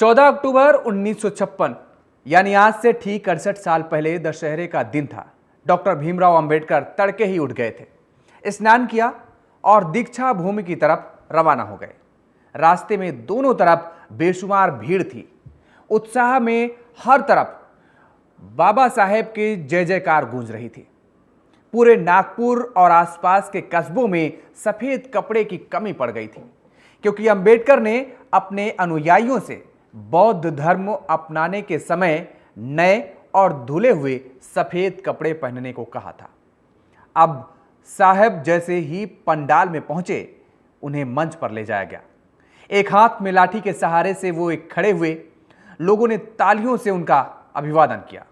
14 अक्टूबर 1956 यानी आज से ठीक 68 साल पहले दशहरे का दिन था। डॉक्टर भीमराव अंबेडकर तड़के ही उठ गए थे, स्नान किया और दीक्षा भूमि की तरफ रवाना हो गए। रास्ते में दोनों तरफ बेशुमार भीड़ थी। उत्साह में हर तरफ बाबा साहेब की जय जयकार गूंज रही थी। पूरे नागपुर और आसपास के कस्बों में सफेद कपड़े की कमी पड़ गई थी, क्योंकि अंबेडकर ने अपने अनुयायियों से बौद्ध धर्म अपनाने के समय नए और धुले हुए सफेद कपड़े पहनने को कहा था। अब साहब जैसे ही पंडाल में पहुंचे, उन्हें मंच पर ले जाया गया। एक हाथ में लाठी के सहारे से वो एक खड़े हुए। लोगों ने तालियों से उनका अभिवादन किया।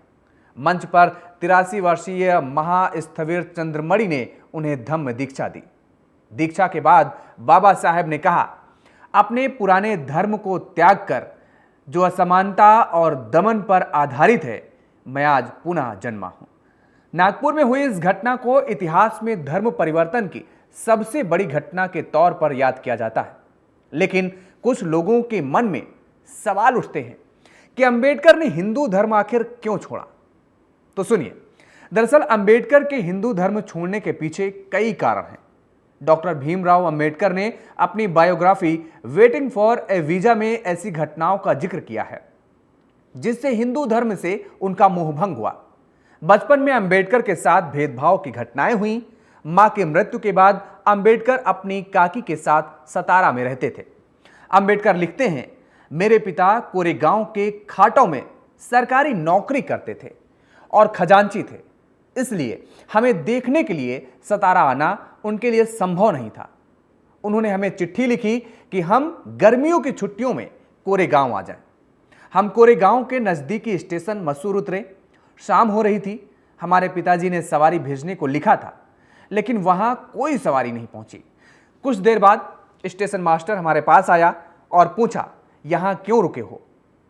मंच पर 83 वर्षीय महास्थविर चंद्रमणि ने उन्हें धम्म दीक्षा दी। दीक्षा के बाद बाबा साहेब ने कहा, अपने पुराने धर्म को त्याग कर जो असमानता और दमन पर आधारित है, मैं आज पुनः जन्मा हूं। नागपुर में हुई इस घटना को इतिहास में धर्म परिवर्तन की सबसे बड़ी घटना के तौर पर याद किया जाता है। लेकिन कुछ लोगों के मन में सवाल उठते हैं कि अंबेडकर ने हिंदू धर्म आखिर क्यों छोड़ा। तो सुनिए, दरअसल अंबेडकर के हिंदू धर्म छोड़ने के पीछे कई कारण हैं। डॉक्टर भीमराव अंबेडकर ने अपनी biography waiting for A visa में ऐसी घटनाओं का जिक्र किया है जिससे हिंदू धर्म से उनका मोहभंग हुआ। बचपन में अंबेडकर के साथ भेदभाव की घटनाएं हुई। मां की मृत्यु के बाद अंबेडकर अपनी काकी के साथ सतारा में रहते थे। अंबेडकर लिखते हैं, मेरे पिता कोरेगांव के खाटों में सरकारी नौकरी करते थे और खजांची थे, इसलिए हमें देखने के लिए सतारा आना उनके लिए संभव नहीं था। उन्होंने हमें चिट्ठी लिखी कि हम गर्मियों की छुट्टियों में कोरेगांव आ जाएं। हम कोरेगांव के नजदीकी स्टेशन मसूर उतरे। शाम हो रही थी। हमारे पिताजी ने सवारी भेजने को लिखा था, लेकिन वहां कोई सवारी नहीं पहुंची। कुछ देर बाद स्टेशन मास्टर हमारे पास आया और पूछा, यहां क्यों रुके हो?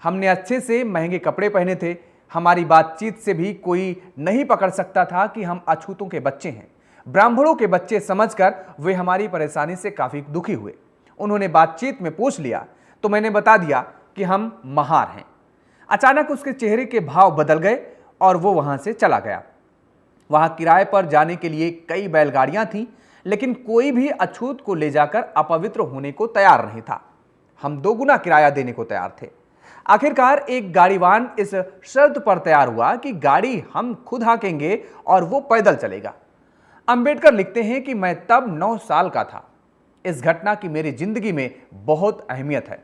हमने अच्छे से महंगे कपड़े पहने थे। हमारी बातचीत से भी कोई नहीं पकड़ सकता था कि हम अछूतों के बच्चे हैं। ब्राह्मणों के बच्चे समझकर वे हमारी परेशानी से काफी दुखी हुए। उन्होंने बातचीत में पूछ लिया तो मैंने बता दिया कि हम महार हैं। अचानक उसके चेहरे के भाव बदल गए और वो वहां से चला गया। वहां किराए पर जाने के लिए कई बैलगाड़ियां थीं, लेकिन कोई भी अछूत को ले जाकर अपवित्र होने को तैयार नहीं था। हम दोगुना किराया देने को तैयार थे। आखिरकार एक गाड़ीवान इस शर्त पर तैयार हुआ कि गाड़ी हम खुद हांकेंगे और वो पैदल चलेगा। अंबेडकर लिखते हैं कि मैं तब 9 साल का था। इस घटना की मेरी जिंदगी में बहुत अहमियत है।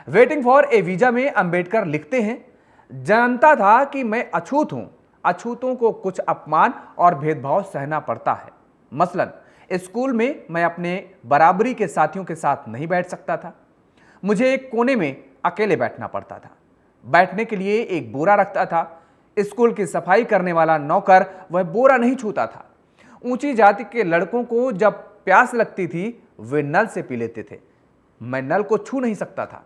वेटिंग फॉर ए वीजा में अंबेडकर लिखते हैं, जानता था कि मैं अछूत हूं। अछूतों को कुछ अपमान और भेदभाव सहना पड़ता है। मसलन स्कूल में मैं अपने बराबरी के साथियों के साथ नहीं बैठ सकता था। मुझे एक कोने में अकेले बैठना पड़ता था। बैठने के लिए एक बोरा रखता था। स्कूल की सफाई करने वाला नौकर वह बोरा नहीं छूता था। ऊंची जाति के लड़कों को जब प्यास लगती थी, वे नल से पी लेते थे। मैं नल को छू नहीं सकता था।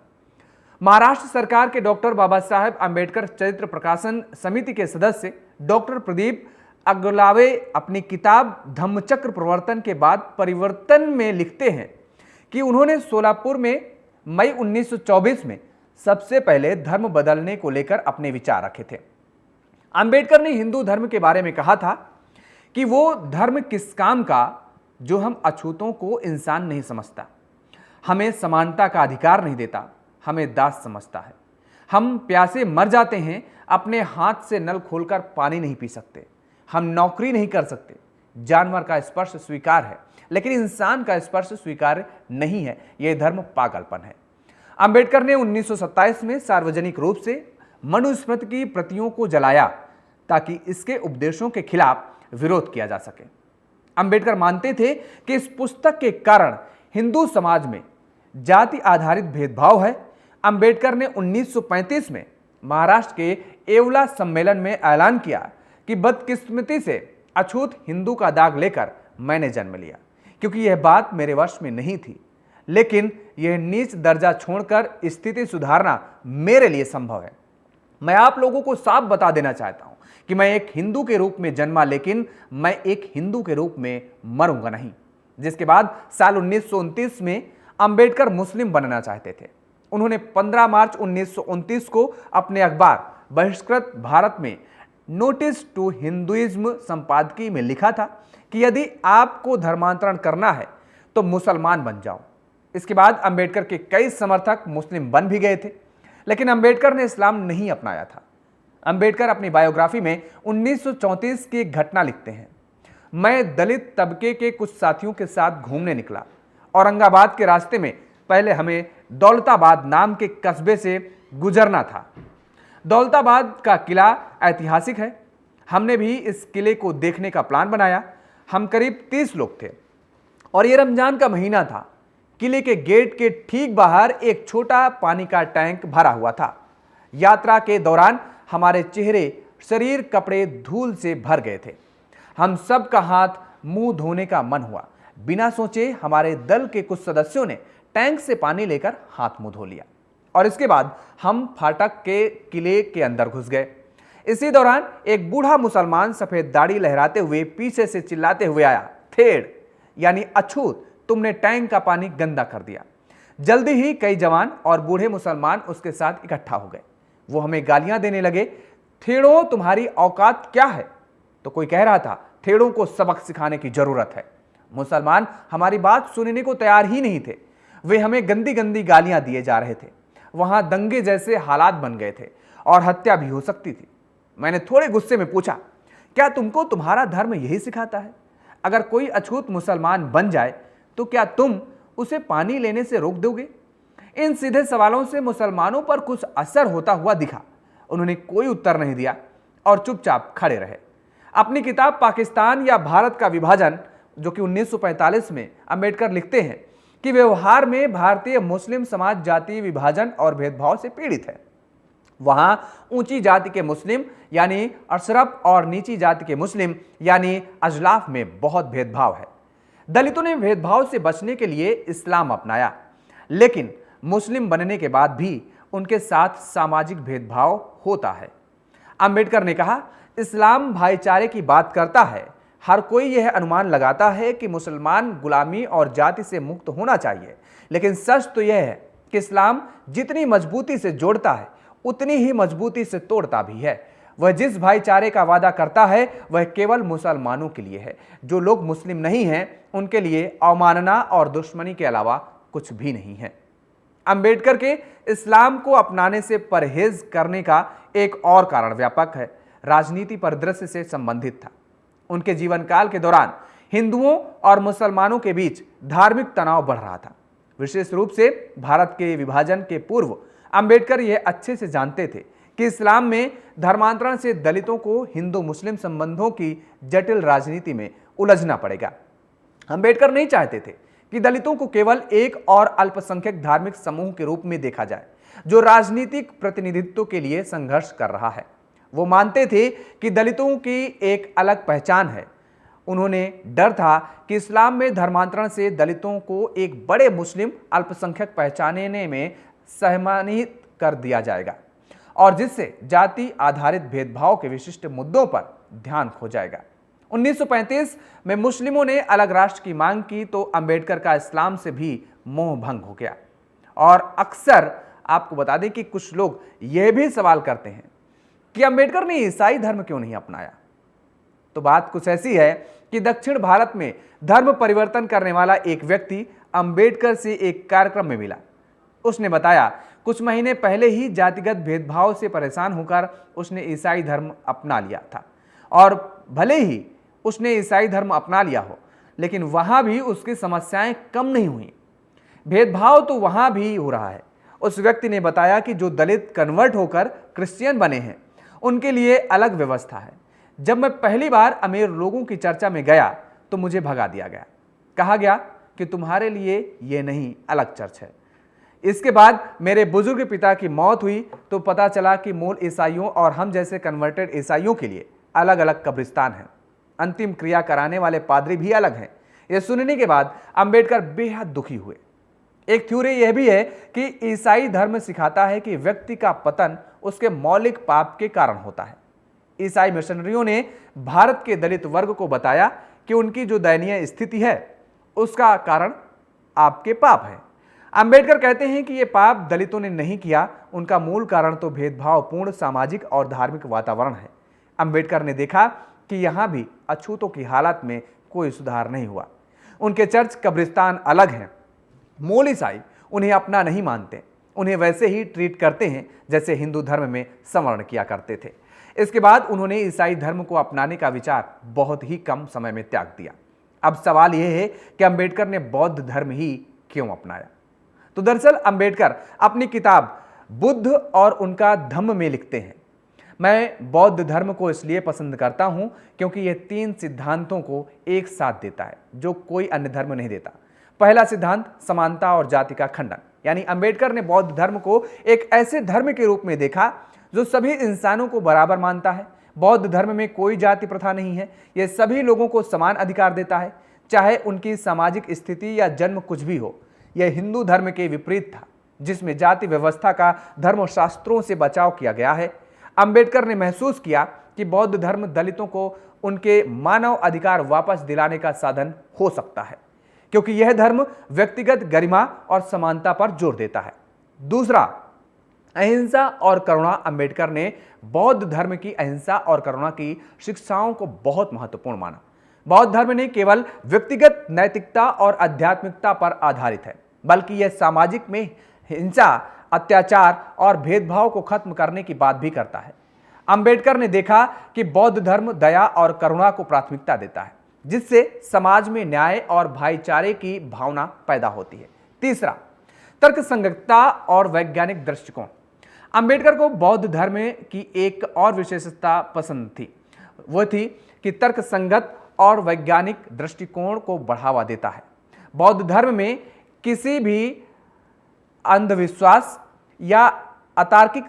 महाराष्ट्र सरकार के डॉक्टर बाबा साहेब अंबेडकर चरित्र प्रकाशन समिति के सदस्य डॉक्टर प्रदीप अगलावे अपनी किताब धम्मचक्र प्रवर्तन के बाद परिवर्तन में लिखते हैं कि उन्होंने सोलापुर में मई 1924 में सबसे पहले धर्म बदलने को लेकर अपने विचार रखे थे। अंबेडकर ने हिंदू धर्म के बारे में कहा था कि वो धर्म किस काम का जो हम अछूतों को इंसान नहीं समझता, हमें समानता का अधिकार नहीं देता, हमें दास समझता है। हम प्यासे मर जाते हैं, अपने हाथ से नल खोलकर पानी नहीं पी सकते। हम नौकरी नहीं कर सकते। जानवर का स्पर्श स्वीकार है, लेकिन इंसान का स्पर्श स्वीकार नहीं है। यह धर्म पागलपन है। अंबेडकर ने 1927 में सार्वजनिक रूप से मनुस्मृति की प्रतियों को जलाया ताकि इसके उपदेशों के खिलाफ विरोध किया जा सके। अंबेडकर मानते थे कि इस पुस्तक के कारण हिंदू समाज में जाति आधारित भेदभाव है। अंबेडकर ने 1935 में महाराष्ट्र के येवला सम्मेलन में ऐलान किया कि बदकिस्मती से अछूत हिंदू का दाग लेकर मैंने जन्म लिया, क्योंकि यह बात मेरे वश में नहीं थी, लेकिन यह नीच दर्जा छोड़कर स्थिति सुधारना मेरे लिए संभव है। मैं आप लोगों को साफ बता देना चाहता हूं कि मैं एक हिंदू के रूप में जन्मा, लेकिन मैं एक हिंदू के रूप में मरूंगा नहीं। जिसके बाद साल 1929 में अंबेडकर मुस्लिम बनना चाहते थे। उन्होंने 15 मार्च 1929 को अपने अखबार बहिष्कृत भारत में नोटिस टू हिंदुइज्म संपादकीय में लिखा था कि यदि आपको धर्मांतरण करना है तो मुसलमान बन जाओ। इसके बाद अंबेडकर के कई समर्थक मुस्लिम बन भी गए थे, लेकिन अंबेडकर ने इस्लाम नहीं अपनाया था। अंबेडकर अपनी बायोग्राफी में 1934 की एक घटना लिखते हैं। मैं दलित तबके के कुछ साथियों के साथ घूमने निकला। औरंगाबाद के रास्ते में पहले हमें दौलताबाद नाम के कस्बे से गुजरना था। दौलताबाद का किला ऐतिहासिक है। हमने भी इस किले को देखने का प्लान बनाया। हम करीब 30 लोग थे और ये रमजान का महीना था। किले के गेट के ठीक बाहर एक छोटा पानी का टैंक भरा हुआ था। यात्रा के दौरान हमारे चेहरे, शरीर, कपड़े धूल से भर गए थे। हम सब का हाथ मुंह धोने का मन हुआ। बिना सोचे हमारे दल के कुछ सदस्यों ने टैंक से पानी लेकर हाथ मुंह धो लिया और इसके बाद हम फाटक के किले के अंदर घुस गए। इसी दौरान एक बूढ़ा मुसलमान सफेद दाढ़ी लहराते हुए पीछे से चिल्लाते हुए आया, थेड़ यानी अछूत, तुमने टैंक का पानी गंदा कर दिया। जल्दी ही कई जवान और बूढ़े मुसलमान उसके साथ इकट्ठा हो गए। वो हमें गालियां देने लगे, थेड़ों तुम्हारी औकात क्या है? तो कोई कह रहा था, थेड़ों को सबक सिखाने की जरूरत है। मुसलमान हमारी बात सुनने को तैयार ही नहीं थे। वे हमें गंदी गंदी गालियां दिए जा रहे थे। वहां दंगे जैसे हालात बन गए थे और हत्या भी हो सकती थी। मैंने थोड़े गुस्से में पूछा, क्या तुमको तुम्हारा धर्म यही सिखाता है? अगर कोई अछूत मुसलमान बन जाए तो क्या तुम उसे पानी लेने से रोक दोगे? इन सीधे सवालों से मुसलमानों पर कुछ असर होता हुआ दिखा। उन्होंने कोई उत्तर नहीं दिया और चुपचाप खड़े रहे। अपनी किताब पाकिस्तान या भारत का विभाजन, जो कि 1945 में अंबेडकर लिखते हैं कि व्यवहार में भारतीय मुस्लिम समाज जातीय विभाजन और भेदभाव से पीड़ित है। वहां ऊंची जाति के मुस्लिम यानी अशरफ और नीची जाति के मुस्लिम यानी अजलाफ में बहुत भेदभाव है। दलितों ने भेदभाव से बचने के लिए इस्लाम अपनाया, लेकिन मुस्लिम बनने के बाद भी उनके साथ सामाजिक भेदभाव होता है। अंबेडकर ने कहा, इस्लाम भाईचारे की बात करता है। हर कोई यह अनुमान लगाता है कि मुसलमान गुलामी और जाति से मुक्त होना चाहिए, लेकिन सच तो यह है कि इस्लाम जितनी मजबूती से जोड़ता है उतनी ही मजबूती से तोड़ता भी है। वह जिस भाईचारे का वादा करता है वह केवल मुसलमानों के लिए है। जो लोग मुस्लिम नहीं हैं उनके लिए अवमानना और दुश्मनी के अलावा कुछ भी नहीं है। अंबेडकर के इस्लाम को अपनाने से परहेज करने का एक और कारण व्यापक है, राजनीति परिदृश्य से संबंधित था। उनके जीवन काल के दौरान हिंदुओं और मुसलमानों के बीच धार्मिक तनाव बढ़ रहा था। विशेष रूप से भारत के विभाजन के पूर्व अंबेडकर यह अच्छे से जानते थे कि इस्लाम में धर्मांतरण से दलितों को हिंदू मुस्लिम संबंधों की जटिल राजनीति में उलझना पड़ेगा। अंबेडकर नहीं चाहते थे कि दलितों को केवल एक और अल्पसंख्यक धार्मिक समूह के रूप में देखा जाए जो राजनीतिक प्रतिनिधित्व के लिए संघर्ष कर रहा है। वो मानते थे कि दलितों की एक अलग पहचान है। उन्होंने डर था कि इस्लाम में धर्मांतरण से दलितों को एक बड़े मुस्लिम अल्पसंख्यक पहचानने में सम्मानित कर दिया जाएगा और जिससे जाति आधारित भेदभाव के विशिष्ट मुद्दों पर ध्यान खो जाएगा। 1935 में मुस्लिमों ने अलग राष्ट्र की मांग की तो अंबेडकर का इस्लाम से भी मोह भंग हो गया। और अक्सर आपको बता दें कि कुछ लोग यह भी सवाल करते हैं कि अंबेडकर ने ईसाई धर्म क्यों नहीं अपनाया। तो बात कुछ ऐसी है कि दक्षिण भारत में धर्म परिवर्तन करने वाला एक व्यक्ति अंबेडकर से एक कार्यक्रम में मिला। उसने बताया, कुछ महीने पहले ही जातिगत भेदभाव से परेशान होकर उसने ईसाई धर्म अपना लिया था और भले ही उसने ईसाई धर्म अपना लिया हो लेकिन वहां भी उसकी समस्याएं कम नहीं हुई। भेदभाव तो वहां भी हो रहा है। उस व्यक्ति ने बताया कि जो दलित कन्वर्ट होकर क्रिश्चियन बने हैं उनके लिए अलग व्यवस्था है। जब मैं पहली बार अमीर लोगों की चर्चा में गया तो मुझे भगा दिया गया। कहा गया कि तुम्हारे लिए ये नहीं, अलग चर्च है। इसके बाद मेरे बुजुर्ग पिता की मौत हुई तो पता चला कि मूल ईसाइयों और हम जैसे कन्वर्टेड ईसाइयों के लिए अलग अलग कब्रिस्तान हैं। अंतिम क्रिया कराने वाले पादरी भी अलग हैं। यह सुनने के बाद अंबेडकर बेहद दुखी हुए। एक थ्योरी यह भी है कि ईसाई धर्म सिखाता है कि व्यक्ति का पतन उसके मौलिक पाप के कारण होता है। ईसाई मिशनरियों ने भारत के दलित वर्ग को बताया कि उनकी जो दयनीय स्थिति है उसका कारण आपके पाप है। अंबेडकर कहते हैं कि यह पाप दलितों ने नहीं किया, उनका मूल कारण तो भेदभावपूर्ण सामाजिक और धार्मिक वातावरण है। अंबेडकर ने देखा कि यहां भी अछूतों की हालत में कोई सुधार नहीं हुआ। उनके चर्च कब्रिस्तान अलग हैं। मूल ईसाई उन्हें अपना नहीं मानते, उन्हें वैसे ही ट्रीट करते हैं जैसे हिंदू धर्म में संवरण किया करते थे। इसके बाद उन्होंने ईसाई धर्म को अपनाने का विचार बहुत ही कम समय में त्याग दिया। अब सवाल यह है कि अंबेडकर ने बौद्ध धर्म ही क्यों अपनाया? तो दरअसल अंबेडकर अपनी किताब बुद्ध और उनका धम्म में लिखते हैं, मैं बौद्ध धर्म को इसलिए पसंद करता हूं क्योंकि यह 3 सिद्धांतों को एक साथ देता है जो कोई अन्य धर्म नहीं देता। पहला सिद्धांत समानता और जाति का खंडन, यानी अंबेडकर ने बौद्ध धर्म को एक ऐसे धर्म के रूप में देखा जो सभी इंसानों को बराबर मानता है। बौद्ध धर्म में कोई जाति प्रथा नहीं है, यह सभी लोगों को समान अधिकार देता है, चाहे उनकी सामाजिक स्थिति या जन्म कुछ भी हो। यह हिंदू धर्म के विपरीत था, जिसमें जाति व्यवस्था का धर्मशास्त्रों से बचाव किया गया है। अंबेडकर ने महसूस किया कि बौद्ध धर्म दलितों को उनके मानव अधिकार वापस दिलाने का साधन हो सकता है, क्योंकि यह धर्म व्यक्तिगत गरिमा और समानता पर जोर देता है। दूसरा, अहिंसा और करुणा। अंबेडकर ने बौद्ध धर्म की अहिंसा और करुणा की शिक्षाओं को बहुत महत्वपूर्ण माना। बौद्ध धर्म ने केवल व्यक्तिगत नैतिकता और आध्यात्मिकता पर आधारित है, बल्कि यह सामाजिक में हिंसा, अत्याचार और भेदभाव को खत्म करने की बात भी करता है। अंबेडकर ने देखा कि बौद्ध धर्म दया और करुणा को प्राथमिकता देता है, जिससे समाज में न्याय और भाईचारे की भावना पैदा होती है। तीसरा, तर्कसंगतता और वैज्ञानिक दृष्टिकोण। अंबेडकर को बौद्ध धर्म की एक और विशेषता पसंद थी, वह थी कि तर्कसंगत और वैज्ञानिक दृष्टिकोण को बढ़ावा देता है। बौद्ध धर्म में किसी भी अंधविश्वास या अतार्किक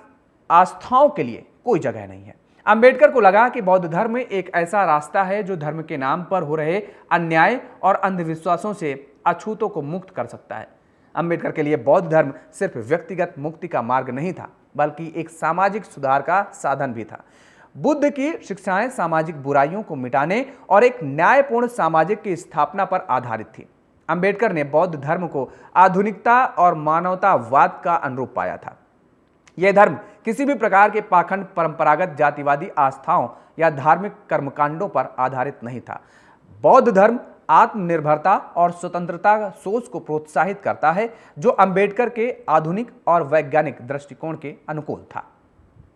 आस्थाओं के लिए कोई जगह नहीं है। अंबेडकर को लगा कि बौद्ध धर्म एक ऐसा रास्ता है जो धर्म के नाम पर हो रहे अन्याय और अंधविश्वासों से अछूतों को मुक्त कर सकता है। अंबेडकर के लिए बौद्ध धर्म सिर्फ व्यक्तिगत मुक्ति का मार्ग नहीं था, बल्कि एक सामाजिक सुधार का साधन भी था। बुद्ध की शिक्षाएं सामाजिक बुराइयों को मिटाने और एक न्यायपूर्ण सामाजिक की स्थापना पर आधारित थी। अंबेडकर ने बौद्ध धर्म को आधुनिकता और मानवतावाद का अनुरूप पाया था। यह धर्म किसी भी प्रकार के पाखंड, परंपरागत जातिवादी आस्थाओं या धार्मिक कर्मकांडों पर आधारित नहीं था। बौद्ध धर्म आत्मनिर्भरता और स्वतंत्रता सोच को प्रोत्साहित करता है, जो अंबेडकर के आधुनिक और वैज्ञानिक दृष्टिकोण के अनुकूल था।